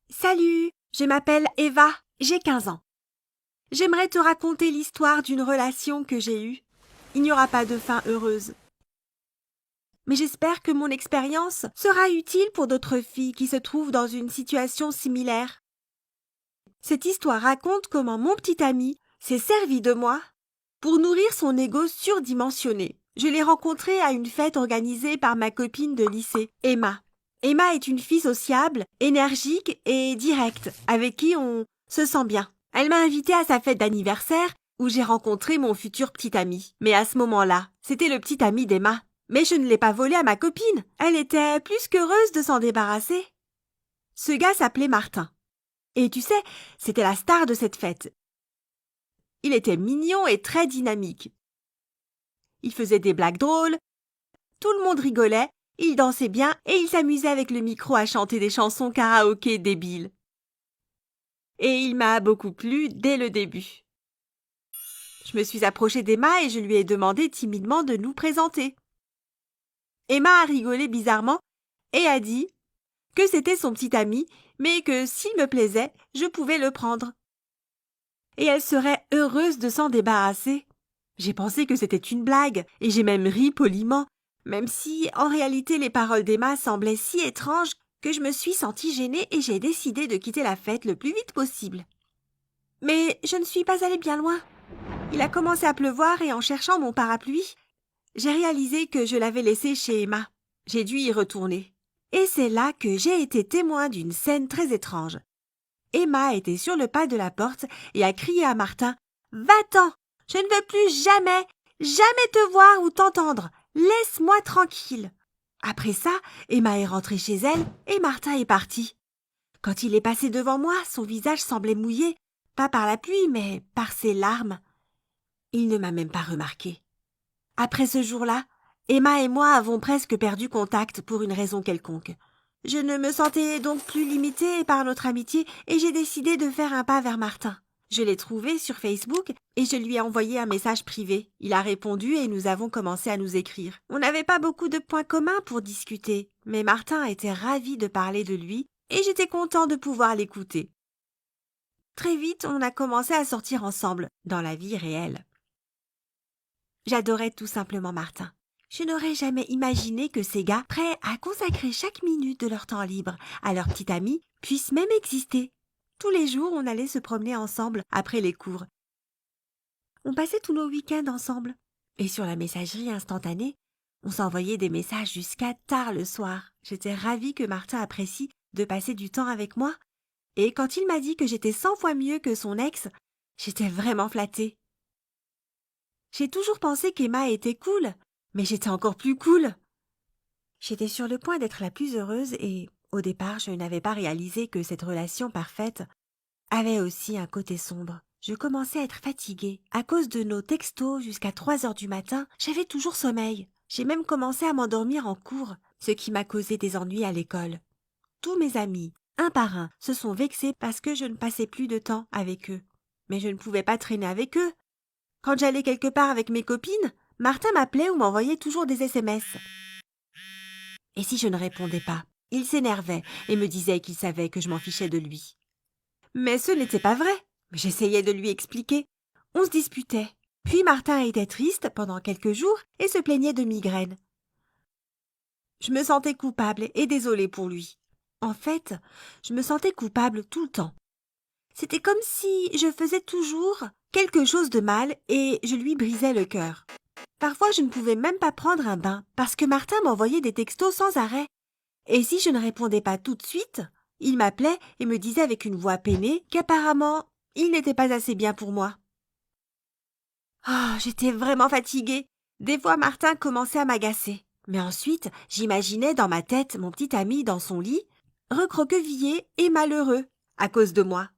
Salut, je m'appelle Eva, j'ai 15 ans. J'aimerais te raconter l'histoire d'une relation que j'ai eue. Il n'y aura pas de fin heureuse. Mais j'espère que mon expérience sera utile pour d'autres filles qui se trouvent dans une situation similaire. Cette histoire raconte comment mon petit ami s'est servi de moi pour nourrir son ego surdimensionné. Je l'ai rencontré à une fête organisée par ma copine de lycée, Emma. Emma est une fille sociable, énergique et directe, avec qui on se sent bien. Elle m'a invitée à sa fête d'anniversaire où j'ai rencontré mon futur petit ami. Mais à ce moment-là, c'était le petit ami d'Emma. Mais je ne l'ai pas volé à ma copine. Elle était plus qu'heureuse de s'en débarrasser. Ce gars s'appelait Martin. Et tu sais, c'était la star de cette fête. Il était mignon et très dynamique. Il faisait des blagues drôles, tout le monde rigolait, il dansait bien et il s'amusait avec le micro à chanter des chansons karaoké débiles. Et il m'a beaucoup plu dès le début. Je me suis approchée d'Emma et je lui ai demandé timidement de nous présenter. Emma a rigolé bizarrement et a dit que c'était son petit ami, mais que s'il me plaisait, je pouvais le prendre. Et elle serait heureuse de s'en débarrasser. J'ai pensé que c'était une blague, et j'ai même ri poliment, même si, en réalité, les paroles d'Emma semblaient si étranges que je me suis sentie gênée et j'ai décidé de quitter la fête le plus vite possible. Mais je ne suis pas allée bien loin. Il a commencé à pleuvoir et en cherchant mon parapluie, j'ai réalisé que je l'avais laissé chez Emma. J'ai dû y retourner. Et c'est là que j'ai été témoin d'une scène très étrange. Emma était sur le pas de la porte et a crié à Martin « Va-t'en! Je ne veux plus jamais te voir ou t'entendre. Laisse-moi tranquille. » Après ça, Emma est rentrée chez elle et Martin est parti. Quand il est passé devant moi, son visage semblait mouillé, pas par la pluie, mais par ses larmes. Il ne m'a même pas remarqué. Après ce jour-là, Emma et moi avons presque perdu contact pour une raison quelconque. Je ne me sentais donc plus limitée par notre amitié et j'ai décidé de faire un pas vers Martin. Je l'ai trouvé sur Facebook et je lui ai envoyé un message privé. Il a répondu et nous avons commencé à nous écrire. On n'avait pas beaucoup de points communs pour discuter, mais Martin était ravi de parler de lui et j'étais content de pouvoir l'écouter. Très vite, on a commencé à sortir ensemble, dans la vie réelle. J'adorais tout simplement Martin. Je n'aurais jamais imaginé que ces gars, prêts à consacrer chaque minute de leur temps libre à leur petit ami, puissent même exister. Tous les jours, on allait se promener ensemble après les cours. On passait tous nos week-ends ensemble. Et sur la messagerie instantanée, on s'envoyait des messages jusqu'à tard le soir. J'étais ravie que Martin apprécie de passer du temps avec moi. Et quand il m'a dit que j'étais 100 fois mieux que son ex, j'étais vraiment flattée. J'ai toujours pensé qu'Emma était cool, mais j'étais encore plus cool. J'étais sur le point d'être la plus heureuse et, au départ, je n'avais pas réalisé que cette relation parfaite avait aussi un côté sombre. Je commençais à être fatiguée. À cause de nos textos jusqu'à 3 heures du matin, j'avais toujours sommeil. J'ai même commencé à m'endormir en cours, ce qui m'a causé des ennuis à l'école. Tous mes amis, un par un, se sont vexés parce que je ne passais plus de temps avec eux. Mais je ne pouvais pas traîner avec eux. Quand j'allais quelque part avec mes copines, Martin m'appelait ou m'envoyait toujours des SMS. Et si je ne répondais pas, il s'énervait et me disait qu'il savait que je m'en fichais de lui. Mais ce n'était pas vrai. J'essayais de lui expliquer. On se disputait. Puis Martin était triste pendant quelques jours et se plaignait de migraines. Je me sentais coupable et désolée pour lui. En fait, je me sentais coupable tout le temps. C'était comme si je faisais toujours quelque chose de mal et je lui brisais le cœur. Parfois, je ne pouvais même pas prendre un bain parce que Martin m'envoyait des textos sans arrêt. Et si je ne répondais pas tout de suite, il m'appelait et me disait avec une voix peinée qu'apparemment, il n'était pas assez bien pour moi. J'étais vraiment fatiguée. Des fois, Martin commençait à m'agacer. Mais ensuite, j'imaginais dans ma tête mon petit ami dans son lit, recroquevillé et malheureux à cause de moi.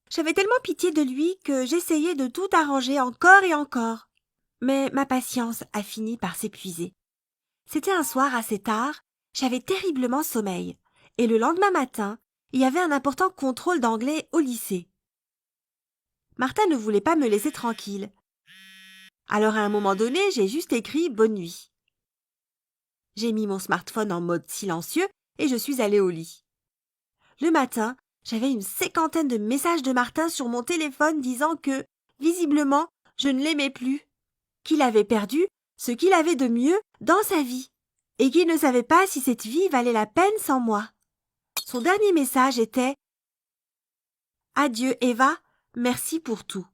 J'avais tellement pitié de lui que j'essayais de tout arranger encore et encore. Mais ma patience a fini par s'épuiser. C'était un soir assez tard, j'avais terriblement sommeil, et le lendemain matin, il y avait un important contrôle d'anglais au lycée. Martin ne voulait pas me laisser tranquille. Alors à un moment donné, j'ai juste écrit « Bonne nuit ». J'ai mis mon smartphone en mode silencieux et je suis allée au lit. Le matin, j'avais une 50aine de messages de Martin sur mon téléphone disant que, visiblement, je ne l'aimais plus, qu'il avait perdu ce qu'il avait de mieux dans sa vie, et qu'il ne savait pas si cette vie valait la peine sans moi. Son dernier message était « Adieu Eva, merci pour tout ».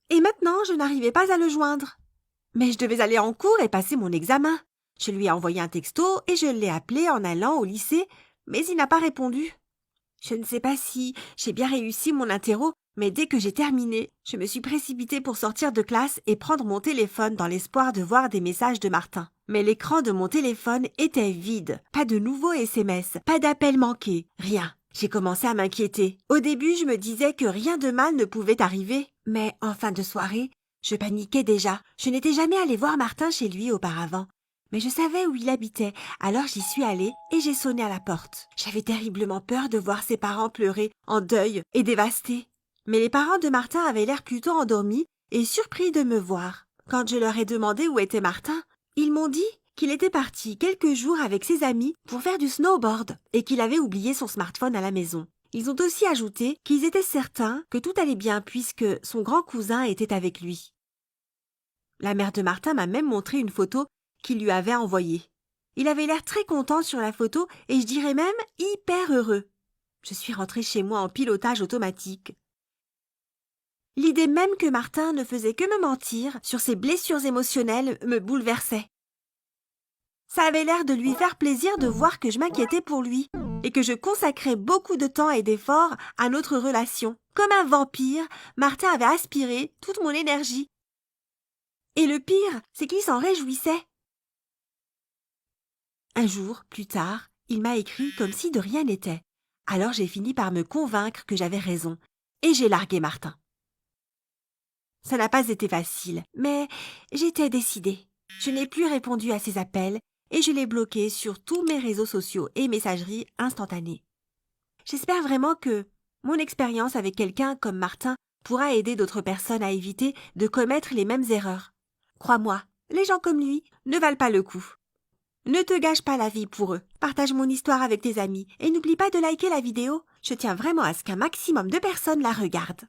Et maintenant, je n'arrivais pas à le joindre. Mais je devais aller en cours et passer mon examen. Je lui ai envoyé un texto et je l'ai appelé en allant au lycée, mais il n'a pas répondu. Je ne sais pas si j'ai bien réussi mon interro, mais dès que j'ai terminé, je me suis précipitée pour sortir de classe et prendre mon téléphone dans l'espoir de voir des messages de Martin. Mais l'écran de mon téléphone était vide. Pas de nouveaux SMS, pas d'appels manqués, rien. J'ai commencé à m'inquiéter. Au début, je me disais que rien de mal ne pouvait arriver. Mais en fin de soirée, je paniquais déjà. Je n'étais jamais allée voir Martin chez lui auparavant. Mais je savais où il habitait, alors j'y suis allée et j'ai sonné à la porte. J'avais terriblement peur de voir ses parents pleurer, en deuil et dévastés. Mais les parents de Martin avaient l'air plutôt endormis et surpris de me voir. Quand je leur ai demandé où était Martin, ils m'ont dit qu'il était parti quelques jours avec ses amis pour faire du snowboard et qu'il avait oublié son smartphone à la maison. Ils ont aussi ajouté qu'ils étaient certains que tout allait bien puisque son grand cousin était avec lui. La mère de Martin m'a même montré une photo qu'il lui avait envoyée. Il avait l'air très content sur la photo et je dirais même hyper heureux. Je suis rentrée chez moi en pilotage automatique. L'idée même que Martin ne faisait que me mentir sur ses blessures émotionnelles me bouleversait. Ça avait l'air de lui faire plaisir de voir que je m'inquiétais pour lui et que je consacrais beaucoup de temps et d'efforts à notre relation. Comme un vampire, Martin avait aspiré toute mon énergie. Et le pire, c'est qu'il s'en réjouissait. Un jour, plus tard, il m'a écrit comme si de rien n'était. Alors j'ai fini par me convaincre que j'avais raison et j'ai largué Martin. Ça n'a pas été facile, mais j'étais décidée. Je n'ai plus répondu à ses appels et je l'ai bloqué sur tous mes réseaux sociaux et messageries instantanées. J'espère vraiment que mon expérience avec quelqu'un comme Martin pourra aider d'autres personnes à éviter de commettre les mêmes erreurs. Crois-moi, les gens comme lui ne valent pas le coup. Ne te gâche pas la vie pour eux. Partage mon histoire avec tes amis et n'oublie pas de liker la vidéo. Je tiens vraiment à ce qu'un maximum de personnes la regardent.